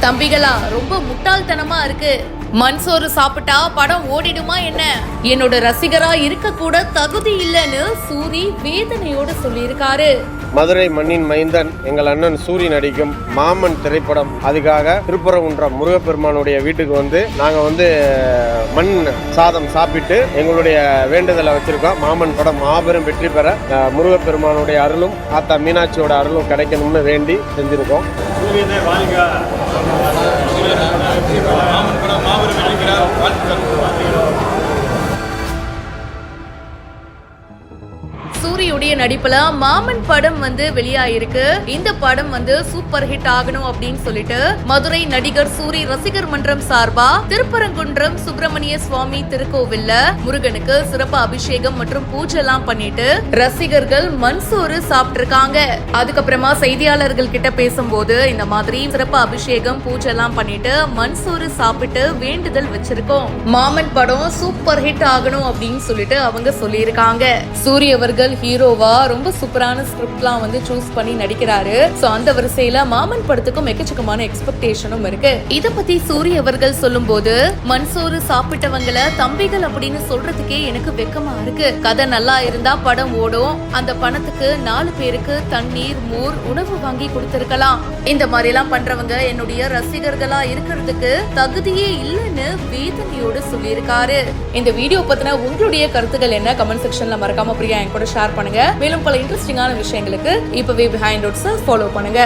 தம்பிகளா ரொம்ப முட்டாள்தனமா இருக்கு. மண் சோறு சாப்பிட்டா படம் ஓடிடுமா என்ன? என்னோட ரசிகரா இருக்க கூட தகுதி இல்லைன்னு சூரி வேதனையோட சொல்லியிருக்காரு. மதுரை மண்ணின் மைந்தன் எங்கள் அண்ணன் சூரி நடிக்கும் மாமன் திரைப்படம், அதுக்காக திருப்பரங்குன்றம் முருகப்பெருமானுடைய வீட்டுக்கு வந்து நாங்கள் மண் சாதம் சாப்பிட்டு எங்களுடைய வேண்டுதலை வச்சிருக்கோம். மாமன் படம் மாபெரும் வெற்றி பெற முருகப்பெருமானுடைய அருளும் ஆத்தா மீனாட்சியோட அருளும் கிடைக்கணும்னு வேண்டி செஞ்சிருக்கோம். சூரியுடைய நடிப்புல மாமன் படம் வெளியாயிருக்கு. இந்த படம் சூப்பர் ஹிட் ஆகணும் அப்படின்னு சொல்லிட்டு மதுரை நடிகர் சூரி ரசிகர் மன்றம் சார்பா திருப்பரங்குன்றம் சுப்பிரமணிய சுவாமி திருக்கோவில்ல முருகனுக்கு சிறப்பு அபிஷேகம் மற்றும் பூஜை எல்லாம் பண்ணிட்டு ரசிகர்கள் மண் சோறு சாப்பிட்டு இருக்காங்க. அதுக்கப்புறமா செய்தியாளர்கள் கிட்ட பேசும்போது இந்த மாதிரி சிறப்பு அபிஷேகம் பூஜை எல்லாம் பண்ணிட்டு மண் சோறு சாப்பிட்டு வேண்டுதல் வச்சிருக்கோம். மாமன் படம் சூப்பர் ஹிட் ஆகணும் அப்படின்னு சொல்லிட்டு அவங்க சொல்லியிருக்காங்க. சூரி அவர்கள் ஹீரோவா ரொம்ப சூப்பரான ஸ்கிரிப்ட்லாம் சூஸ் பண்ணி நடிக்கிறாரு. சோ அந்த வரிசையில மாமன் படத்துக்கும் எக்கச்சக்கமான எக்ஸ்பெக்டேஷனும் இருக்கு. இத பத்தி சூரி அவர்கள் சொல்லும்போது, மன்சோறு சாப்பிட்டவங்கள தம்பிகள் அப்படின்னு சொல்றதுக்கே எனக்கு வெக்கமா இருக்கு. கதை நல்லா இருந்தா படம் ஓடும். அந்த பணத்துக்கு 4 பேருக்கு தண்ணீர் மோர் உணவு வாங்கி கொடுத்திருக்கலாம். இந்த மாதிரி எல்லாம் பண்றவங்க என்னுடைய ரசிகர்களா இருக்கிறதுக்கு தகுதியே இல்லைன்னு வேதனையோடு சொல்லியிருக்காரு. இந்த வீடியோ பத்தின உங்களுடைய கருத்துக்கள் என்ன? கமெண்ட் செக்ஷன்ல மறக்காம பிரியா என் கூட ஷேர் பண்ணுங்க. மேலும் பல இன்ட்ரெஸ்டிங்கான விஷயங்களுக்கு இப்பவே பிஹைண்ட் ரூட்ஸ் ஃபாலோ பண்ணுங்க.